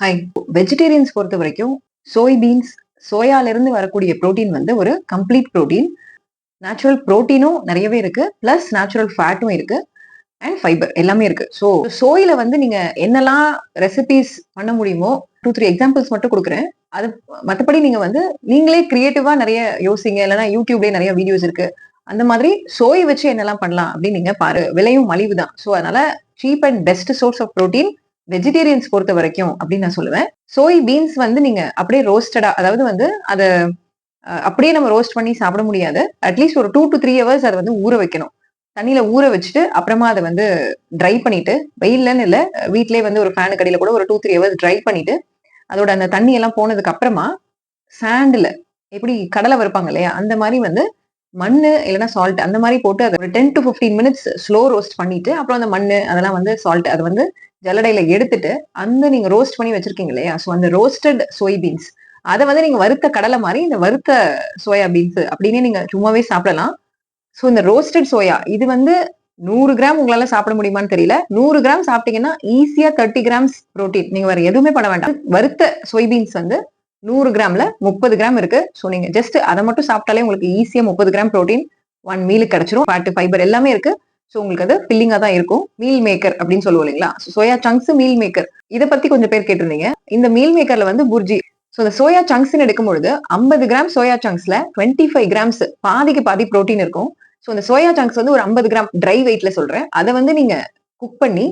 Hi. Vegetarians பொறுத்த வரைக்கும் சோய் beans, சோயால இருந்து வரக்கூடிய புரோட்டீன் வந்து ஒரு கம்ப்ளீட் புரோட்டீன். நேச்சுரல் புரோட்டீனும் நிறையவே இருக்கு. பிளஸ் நேச்சுரல் ஃபேட்டும் இருக்கு. அண்ட் ஃபைபர் எல்லாமே இருக்கு. சோயில வந்து நீங்க என்னெல்லாம் ரெசிபீஸ் பண்ண முடியுமோ 2, 3 எக்ஸாம்பிள்ஸ் மட்டும் குடுக்குறேன். அது மத்தபடி நீங்க வந்து நீங்களே கிரியேட்டிவா நிறைய யோசிங்க. இல்லன்னா YouTubeலயே நிறைய வீடியோஸ் இருக்கு. அந்த மாதிரி சோய் வச்சு என்னெல்லாம் பண்ணலாம் அப்படின்னு நீங்க பாரு. விலையும் மலிவு தான். அதனால cheap and best source of protein vegetarians பொறுத்த வரைக்கும் அப்படின்னு நான் சொல்லுவேன். சோய் பீன்ஸ் வந்து நீங்க அப்படியே ரோஸ்டடா, அதாவது வந்து அத அப்படியே நம்ம ரோஸ்ட் பண்ணி சாப்பிட முடியாது. அட்லீஸ்ட் ஒரு 2 to 3 ஹவர்ஸ் அத வந்து ஊற வைக்கணும். தண்ணியில ஊற வச்சுட்டு அப்புறமா அத வந்து ட்ரை பண்ணிட்டு, வெயில்லன்னு இல்ல, வீட்லயே வந்து ஒரு ஃபேனுக்கு அடியில கூட ஒரு 2, 3 ஹவர்ஸ் ட்ரை பண்ணிட்டு, அதோட அந்த தண்ணி எல்லாம் போனதுக்கு அப்புறமா சாண்ட்ல எப்படி கடலை வறுப்பாங்க இல்லையா? அந்த மாரி வந்து மண்ணு இல்லன்னா சால்ட் அந்த மாரி போட்டு அத ஒரு 10 to 15 மினிட்ஸ் ஸ்லோ ரோஸ்ட் பண்ணிட்டு, அப்புறம் அந்த மண்ணு அதெல்லாம் வந்து சால்ட் அத வந்து ஜல்லடையில எடுத்துட்டு, அந்த நீங்க ரோஸ்ட் பண்ணி வச்சிருக்கீங்க இல்லையா? அந்த ரோஸ்டட் சோய் பீன்ஸ் அத வந்து நீங்க வறுத்த கடலை மாரி இந்த வறுத்த சோயா பீன்ஸ் அப்படின்னே நீங்க சும்மாவே சாப்பிடலாம். இந்த ரோஸ்டட் சோயா இது வந்து 100 கிராம் உங்களால சாப்பிட முடியுமான்னு தெரியல. 100 கிராம் சாப்பிட்டீங்கன்னா ஈஸியா 30 கிராம்ஸ் புரோட்டீன். நீங்க வேற எதுவுமே பண்ண வேண்டாம். வறுத்த சோய் பீன்ஸ் வந்து 100 கிராம்ல 30 கிராம் இருக்கு. நீங்க ஜஸ்ட் அத மட்டும் சாப்பிட்டாலே உங்களுக்கு ஈஸியா 30 கிராம் புரோட்டீன் 1 மீலுக்கு கிடைச்சிரும். ஃபேட், ஃபைபர் எல்லாமே இருக்கு. உங்களுக்கு அது ஃபில்லிங்கா தான் இருக்கும். மீல் மேக்கர் அப்படின்னு சொல்லுவோம் இல்லைங்களா? Soya chunks meal maker. இத பத்தி கொஞ்சம் பேர் கேட்டிருந்தீங்க. இந்த மீல் மேக்கர்ல வந்து புர்ஜி. இந்த சோயா சங்க்ஸ்ன்னு எடுக்கும்பொழுது 50 கிராம் சோயா சங்க்ஸ்ல 25 கிராம்ஸ் பாதிக்கு பாதி புரோட்டீன் இருக்கும். இந்த சோயா சங்க்ஸ் வந்து ஒரு 50 கிராம் ட்ரை வெயிட்ல சொல்றேன். அத வந்து நீங்க குக் பண்ணி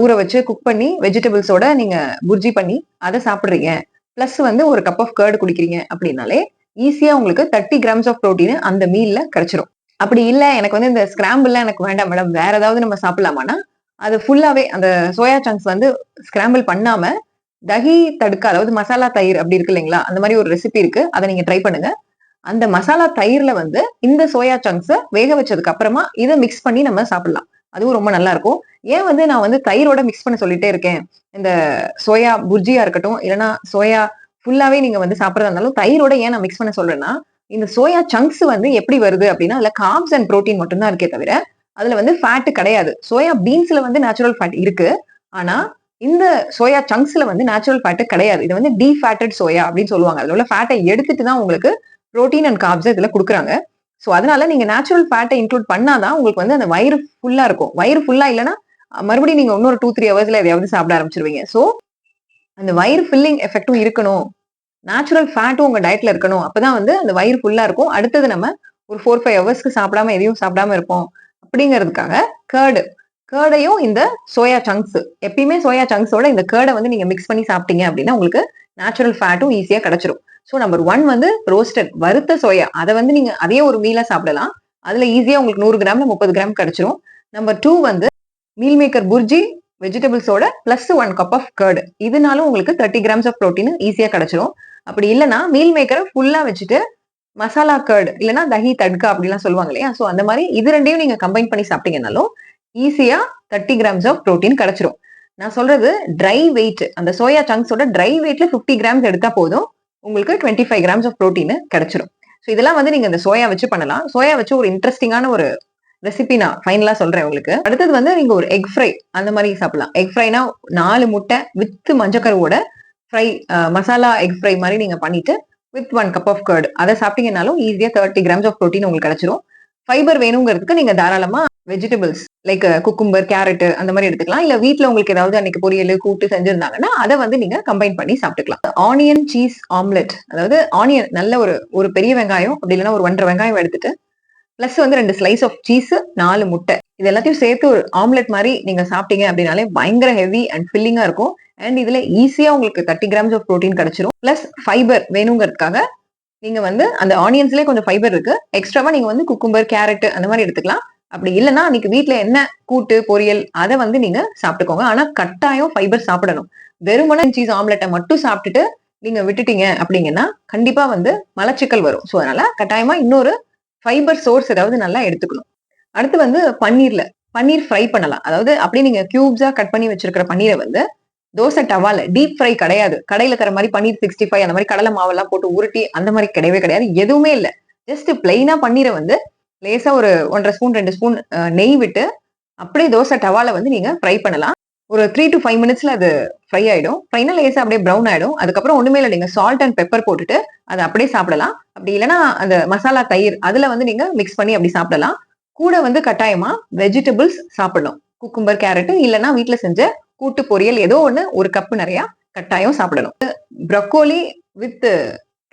ஊற வச்சு குக் பண்ணி வெஜிடபிள்ஸோட நீங்க புர்ஜி பண்ணி அத சாப்பிடுறீங்க. பிளஸ் வந்து ஒரு கப் ஆஃப் கர்ட் குடிக்கிறீங்க அப்படின்னாலே ஈஸியா உங்களுக்கு 30 கிராம்ஸ் ஆஃப் புரோட்டீன் அந்த மீல்ல கிடைச்சிரும். அப்படி இல்ல எனக்கு வந்து இந்த ஸ்கிராம்பிள்லாம் எனக்கு வேண்டாம் மேடம், வேற ஏதாவது நம்ம சாப்பிடலாமான்னா, அது ஃபுல்லாவே அந்த சோயா சங்க்ஸ் வந்து ஸ்கிராம்பிள் பண்ணாம தஹி தடுக்கா, அதாவது மசாலா தயிர் அப்படி இருக்கு இல்லைங்களா? அந்த மாதிரி ஒரு ரெசிபி இருக்கு. அத நீங்க ட்ரை பண்ணுங்க. அந்த மசாலா தயிர்ல வந்து இந்த சோயா சங்க்ஸ வேக வச்சதுக்கு அப்புறமா இத மிக்ஸ் பண்ணி நம்ம சாப்பிடலாம். அதுவும் ரொம்ப நல்லா இருக்கும். ஏன் வந்து நான் வந்து தயிரோட மிக்ஸ் பண்ண சொல்லிட்டே இருக்கேன். இந்த சோயா புர்ஜியா இருக்கட்டும், இல்லன்னா சோயா ஃபுல்லாவே நீங்க வந்து சாப்பிடுறதா இருந்தாலும் தயிரோட ஏன் நான் மிக்ஸ் பண்ண சொல்றேன்னா, இந்த சோயா சங்க்ஸ் வந்து எப்படி வருது அப்படின்னா, அதுல கார்ப்ஸ் அண்ட் புரோட்டீன் மட்டும் தான் இருக்கே தவிர, அதுல வந்து ஃபேட் கிடையாது. சோயா பீன்ஸ்ல வந்து நேச்சுரல் ஃபேட் இருக்கு. ஆனா இந்த சோயா சங்க்ஸ்ல வந்து நேச்சுரல் ஃபேட் கிடையாது. இது வந்து டீஃபேட்டட் சோயா அப்படின்னு சொல்லுவாங்க. அதுல உள்ள ஃபேட்டை எடுத்துட்டு தான் உங்களுக்கு புரோட்டீன் அண்ட் கார்ப்ஸ் இதுல குடுக்குறாங்க. அதனால நீங்க நேச்சுரல் ஃபேட்டை இன்க்ளூட் பண்ணாதான் உங்களுக்கு வந்து அந்த வயிறு ஃபுல்லா இருக்கும். வயிறு ஃபுல்லா இல்லன்னா மறுபடியும் நீங்க இன்னொரு 2, 3 ஹவர்ஸ்ல எதையாவது சாப்பிட ஆரம்பிச்சிருவீங்க. அந்த வயிறு ஃபில்லிங் எஃபெக்டும் இருக்கணும். நேச்சுரல் ஃபேட்டும் உங்க டயட்ல இருக்கணும். அப்பதான் வந்து அந்த வயிறு ஃபுல்லா இருக்கும். அடுத்தது நம்ம ஒரு 4, 5 ஹவர்ஸ்க்கு சாப்பிடாம எதையும் சாப்பிடாம இருப்போம். அப்படிங்கிறதுக்காக கர்டு கர்டையும் இந்த சோயா சங்க்ஸ், எப்பயுமே சோயா சங்க்ஸோட இந்த கர்டை வந்து நீங்க மிக்ஸ் பண்ணி சாப்பிட்டீங்க அப்படின்னா உங்களுக்கு நேச்சுரல் ஃபேட்டும் ஈஸியா கிடைச்சிரும். நம்பர் 1 வந்து ரோஸ்டட் வறுத்த சோயா. அத வந்து நீங்க அதே ஒரு மீலா சாப்பிடலாம். அதுல ஈஸியா உங்களுக்கு 100 கிராம்ல 30 கிராம் கிடைச்சிரும். நம்பர் 2 வந்து மீல் மேக்கர் புர்ஜி வெஜிடபிள்ஸோட பிளஸ் 1 கப் ஆஃப் கர்ட். இதனாலும் உங்களுக்கு 30 கிராம்ஸ் ஆஃப் புரோட்டீன் ஈஸியா கிடைச்சிரும். அப்படி இல்லன்னா மீல் மேக்கரை ஃபுல்லா வச்சுட்டு மசாலா கர்ட் இல்லன்னா தஹி தட்கா அப்படிலாம் சொல்லுவாங்க இல்லையா? அந்த மாதிரி இது ரெண்டையும் நீங்க கம்பைன் பண்ணி சாப்பிட்டீங்கன்னாலும் ஈஸியா 30 கிராம்ஸ் ஆஃப் புரோட்டீன் கிடைச்சிரும். நான் சொல்றது ட்ரை வெயிட். அந்த சோயா சங்க்ஸோட ட்ரை வெயிட்ல 50 கிராம்ஸ் எடுத்தா போதும். உங்களுக்கு 25 கிராம்ஸ் ஆஃப் புரோட்டீன் கிடைச்சிரும். இதெல்லாம் வந்து நீங்க இந்த சோயா வச்சு பண்ணலாம். சோயா வச்சு ஒரு இன்ட்ரெஸ்டிங்கான ஒரு ரெசிபி நான் ஃபைனலா சொல்றேன் உங்களுக்கு. அடுத்தது வந்து நீங்க ஒரு எக் ஃப்ரை அந்த மாதிரி சாப்பிடலாம். எக் ஃப்ரைனா 4 முட்டை வித் மஞ்சக்கருவோட ஃப்ரை, மசாலா எக் ஃப்ரை மாதிரி நீங்க பண்ணிட்டு வித் 1 கப் ஆஃப் கர்ட் அத சாப்பிட்டீங்கன்னாலும் ஈஸியா 30 கிராம்ஸ் ஆஃப் புரோட்டீன் உங்களுக்கு கிடைச்சிரும். ஃபைபர் வேணுங்கிறதுக்கு நீங்க தாராளமா வெஜிடபிள்ஸ் லைக் குக்கும்பர், கேரட் அந்த மாதிரி எடுத்துக்கலாம். இல்ல வீட்ல உங்களுக்கு ஏதாவது அன்னைக்கு பொரியல், கூட்டு செஞ்சிருந்தாங்கன்னா அத வந்து நீங்க கம்பைன் பண்ணி சாப்பிட்டுக்கலாம். ஆனியன் சீஸ் ஆம்லெட், அதாவது ஆனியன் நல்ல ஒரு பெரிய வெங்காயம் அப்படி இல்லைன்னா ஒரு 1.5 வெங்காயம் எடுத்துட்டு பிளஸ் வந்து 2 ஸ்லைஸ் ஆஃப் சீஸ், 4 முட்டை இது எல்லாத்தையும் சேர்த்து ஒரு ஆம்லெட் மாதிரி நீங்க சாப்பிட்டீங்க அப்படின்னாலே பயங்கர ஹெவி அண்ட் ஃபில்லிங்கா இருக்கும். அண்ட் இதுல ஈஸியா உங்களுக்கு 30 கிராம்ஸ் ஆஃப் புரோட்டீன் கிடைச்சிரும். பிளஸ் ஃபைபர் வேணுங்கிறதுக்காக நீங்க வந்து அந்த ஆனியன்ஸ்லயே கொஞ்சம் ஃபைபர் இருக்கு. எக்ஸ்ட்ராவா நீங்க வந்து குக்கும்பர், கேரட் அந்த மாதிரி எடுத்துக்கலாம். அப்படி இல்லைன்னா அன்னைக்கு வீட்ல என்ன கூட்டு, பொரியல் அதை வந்து நீங்க சாப்பிட்டுக்கோங்க. ஆனா கட்டாயம் ஃபைபர் சாப்பிடணும். வெறுமனே சீஸ் ஆம்லெட்டை மட்டும் சாப்பிட்டுட்டு நீங்க விட்டுட்டீங்க அப்படிங்கன்னா கண்டிப்பா வந்து மலச்சிக்கல் வரும். அதனால கட்டாயமா இன்னொரு ஃபைபர் சோர்ஸ் ஏதாவது நல்லா எடுத்துக்கணும். அடுத்து வந்து பன்னீர் ஃப்ரை பண்ணலாம். அதாவது அப்படியே நீங்க கியூப்ஸா கட் பண்ணி வச்சிருக்கிற பன்னீரை வந்து தோசை டவால டீப் ஃப்ரை கிடையாது. கடையில தர மாதிரி பன்னீர் 65 அந்த மாதிரி கடலை மாவெல்லாம் போட்டு உருட்டி அந்த மாதிரி கிடையவே கிடையாது. எதுவுமே இல்ல. ஜஸ்ட் பிளைனா பன்னீரை வந்து லேசா ஒரு 1.5 ஸ்பூன் 2 ஸ்பூன் நெய் விட்டு அப்படியே தோசை டவால வந்து நீங்க ஃப்ரை பண்ணலாம். ஒரு 3 to 5 மினிட்ஸ்ல அது ஃப்ரை ஆயிடும். ஃப்ரைனா லேசா அப்படியே ப்ரௌன் ஆயிடும். அதுக்கப்புறம் ஒண்ணுமே இல்ல, நீங்க சால்ட் அண்ட் பெப்பர் போட்டுட்டு அதை அப்படியே சாப்பிடலாம். அப்படி இல்லைன்னா அந்த மசாலா தயிர் அதுல வந்து நீங்க மிக்ஸ் பண்ணி அப்படி சாப்பிடலாம். கூட வந்து கட்டாயமா வெஜிடபிள்ஸ் சாப்பிடணும். குக்கும்பர், கேரட், இல்லைன்னா வீட்டுல செஞ்ச கூட்டு பொரியல் ஏதோ ஒண்ணு ஒரு கப் நிறைய கட்டாயம் சாப்பிடணும். ப்ரொக்கோலி வித்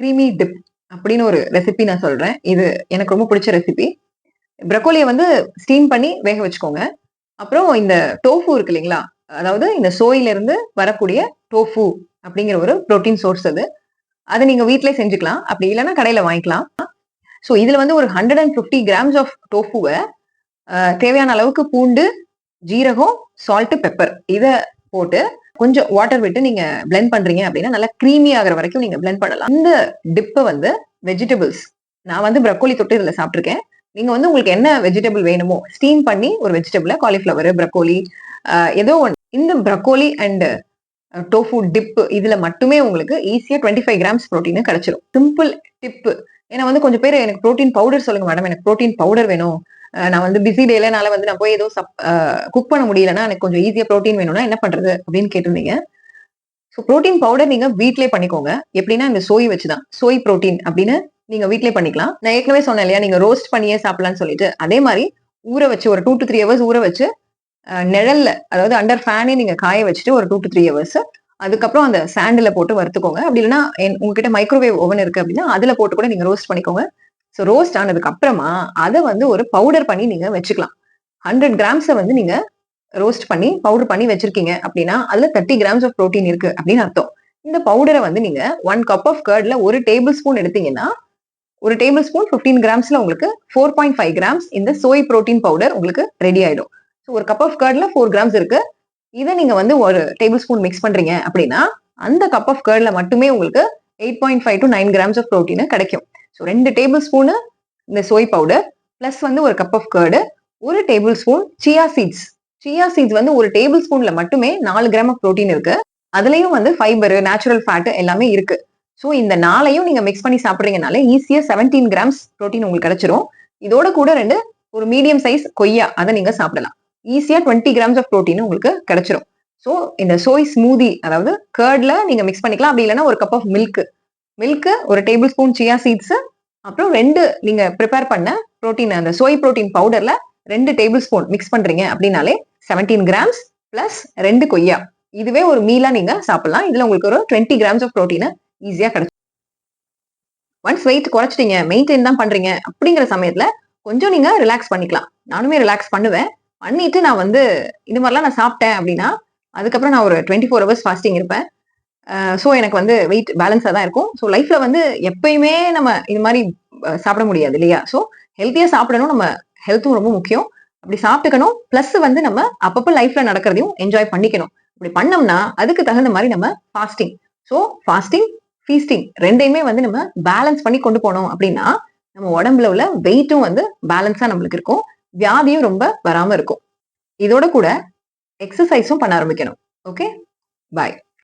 கிரீமி டிப் அப்படின்னு ஒரு ரெசிபி நான் சொல்றேன். இது எனக்கு ரொம்ப பிடிச்ச ரெசிபி. ப்ரொக்கோலியை வந்து ஸ்டீம் பண்ணி வேக வச்சுக்கோங்க. அப்புறம் இந்த டோஃபு இருக்கு இல்லைங்களா, அதாவது இந்த சோயில இருந்து வரக்கூடிய டோஃபு அப்படிங்கிற ஒரு புரோட்டீன் சோர்ஸ் அது. அதை நீங்க வீட்டிலே செஞ்சுக்கலாம். அப்படி இல்லைன்னா கடையில வாங்கிக்கலாம். ஸோ இதுல வந்து ஒரு 150 கிராம்ஸ் ஆஃப் டோஃபுவை தேவையான அளவுக்கு பூண்டு, ஜீரகம், சால்ட், பெப்பர் இதை போட்டு கொஞ்சம் வாட்டர் விட்டு நீங்க பிளெண்ட் பண்றீங்க அப்படின்னா நல்லா கிரீமி ஆகிற வரைக்கும் நீங்க பிளெண்ட் பண்ணலாம். இந்த டிப்பை வந்து வெஜிடபிள்ஸ், நான் வந்து ப்ரொக்கோலி தொட்டு இதுல சாப்பிட்டுருக்கேன். நீங்க வந்து உங்களுக்கு என்ன வெஜிடபிள் வேணுமோ ஸ்டீம் பண்ணி ஒரு வெஜிடபிள், காலிஃபிளவர், ப்ரொக்கோலி, ஏதோ ஒன்று, இந்த ப்ரொக்கோலி அண்ட் டோஃபு டிப் இதுல மட்டுமே உங்களுக்கு ஈஸியா 25 கிராம்ஸ் ப்ரோட்டீன் கிடைச்சிரும். Simple tip. ஏன்னா வந்து கொஞ்சம் பேர் எனக்கு ப்ரோட்டீன் பவுடர் சொல்லுங்க மேடம், எனக்கு ப்ரோட்டீன் பவுடர் வேணும், நான் வந்து பிஸி டேலனால வந்து நான் போய் ஏதோ குக் பண்ண முடியலன்னா எனக்கு கொஞ்சம் ஈஸியா ப்ரோட்டீன் வேணும்னா என்ன பண்றது அப்படின்னு கேட்டிருந்தீங்க. ஸோ ப்ரோட்டீன் பவுடர் நீங்க வீட்லயே பண்ணிக்கோங்க. எப்படின்னா இந்த சோய் வச்சுதான், சோய் ப்ரோட்டீன் அப்படின்னு நீங்க வீட்லயே பண்ணிக்கலாம். நான் ஏற்கனவே சொன்னேன் இல்லையா, நீங்க ரோஸ்ட் பண்ணியே சாப்பிடலாம்னு சொல்லிட்டு, அதே மாதிரி ஊற வச்சு ஒரு 2 to 3 ஹவர்ஸ் ஊற வச்சு நிழல்ல, அதாவது அண்டர் ஃபேனே நீங்க காய வச்சுட்டு ஒரு 2 to 3 ஹவர்ஸ், அதுக்கப்புறம் அந்த சாண்டில போட்டு வறுத்துக்கோங்க. அப்படி இல்லைன்னா உங்ககிட்ட மைக்ரோவேவ் ஓவன் இருக்கு அப்படின்னா அதுல போட்டு கூட நீங்க ரோஸ்ட் பண்ணிக்கோங்க. ஸோ ரோஸ்ட் ஆனதுக்கு அப்புறமா அதை வந்து ஒரு பவுடர் பண்ணி நீங்க வச்சுக்கலாம். 100 கிராம்ஸை வந்து நீங்க ரோஸ்ட் பண்ணி பவுடர் பண்ணி வச்சிருக்கீங்க அப்படின்னா அதுல 30 கிராம்ஸ் ஆஃப் ப்ரோட்டீன் இருக்கு அப்படின்னு அர்த்தம். இந்த பவுடரை வந்து நீங்க 1 கப் ஆஃப் கர்ட்ல 1 டேபிள் ஸ்பூன் எடுத்தீங்கன்னா 1 டேபிள் ஸ்பூன் 15 கிராம்ஸ்ல உங்களுக்கு 4.5 கிராம்ஸ் இந்த சோய் ப்ரோட்டீன் பவுடர் உங்களுக்கு ரெடி ஆயிடும். ஸோ ஒரு கப் ஆஃப் கர்ட்ல 4 கிராம்ஸ் இருக்கு. இதை நீங்க வந்து ஒரு டேபிள் ஸ்பூன் மிக்ஸ் பண்றீங்க அப்படின்னா அந்த கப் ஆஃப் கர்ட்ல மட்டுமே உங்களுக்கு 8.5 to 9 கிராம்ஸ் ஆஃப் ப்ரோட்டீன் கிடைக்கும். ஸோ 2 டேபிள் ஸ்பூனு இந்த சோய் பவுடர் பிளஸ் வந்து ஒரு cup of curd, 1 tablespoon chia seeds. Chia seeds வந்து ஒரு டேபிள் ஸ்பூன்ல மட்டுமே 4 கிராம் ஆஃப் ப்ரோட்டீன் இருக்கு. அதுலயும் வந்து ஃபைபர், நேச்சுரல் ஃபேட் எல்லாமே இருக்கு. ஸோ இந்த 4ஐயும் நீங்க மிக்ஸ் பண்ணி சாப்பிடுறீங்கனாலே ஈஸியா 17 கிராம்ஸ் ப்ரோட்டீன் உங்களுக்கு கிடைச்சிரும். இதோட கூட ஒரு மீடியம் சைஸ் கொய்யா அதை நீங்க சாப்பிடலாம். ஈஸியா 20 கிராம்ஸ் ஆஃப் ப்ரோட்டீன் உங்களுக்கு கிடைச்சிரும். ஸோ இந்த சோய் ஸ்மூதி, அதாவது கர்ட்ல நீங்க மிக்ஸ் பண்ணிக்கலாம். அப்படி இல்லைன்னா ஒரு கப் ஆஃப் மில்க், ஒரு டேபிள் ஸ்பூன் சியா சீட்ஸ், அப்புறம் 2 நீங்க ப்ரிப்பேர் பண்ண ப்ரோட்டீன், அந்த சோய் ப்ரோட்டீன் பவுடர்ல 2 டேபிள் ஸ்பூன் மிக்ஸ் பண்றீங்க அப்படின்னாலே 17 கிராம்ஸ் பிளஸ் 2 கொய்யா, இதுவே ஒரு மீலா நீங்க சாப்பிடலாம். இதுல உங்களுக்கு ஒரு 20 கிராம்ஸ் ஆஃப் ப்ரோட்டீன் ஈஸியா கிடைக்கும். ஒன்ஸ் வெயிட் குறைச்சிட்டீங்க, மெயின்டைன் தான் பண்றீங்க அப்படிங்கிற சமயத்துல கொஞ்சம் நீங்க ரிலாக்ஸ் பண்ணிக்கலாம். நானுமே ரிலாக்ஸ் பண்ணுவேன். பண்ணிட்டு நான் வந்து இந்த மாதிரிலாம் நான் சாப்பிட்டேன் அப்படின்னா அதுக்கப்புறம் நான் ஒரு 24 ஹவர்ஸ் ஃபாஸ்டிங் இருப்பேன். ஸோ எனக்கு வந்து வெயிட் பேலன்ஸாக தான் இருக்கும். ஸோ லைஃப்ல வந்து எப்பயுமே நம்ம இது மாதிரி சாப்பிட முடியாது இல்லையா? ஸோ ஹெல்த்தியா சாப்பிடணும். நம்ம ஹெல்த்தும் ரொம்ப முக்கியம். அப்படி சாப்பிட்டுக்கணும். பிளஸ் வந்து நம்ம அப்பப்போ லைஃப்ல நடக்கிறதையும் என்ஜாய் பண்ணிக்கணும். அப்படி பண்ணோம்னா அதுக்கு தகுந்த மாதிரி நம்ம ஃபாஸ்டிங், ஸோ ஃபாஸ்டிங், ஃபீஸ்டிங் ரெண்டையுமே வந்து நம்ம பேலன்ஸ் பண்ணி கொண்டு போனோம் அப்படின்னா நம்ம உடம்புல உள்ள வெயிட்டும் வந்து பேலன்ஸா நம்மளுக்கு இருக்கும். வியாதியும் ரொம்ப வராம இருக்கும். இதோட கூட எக்ஸசைஸும் பண்ண ஆரம்பிக்கணும். ஓகே, பாய்.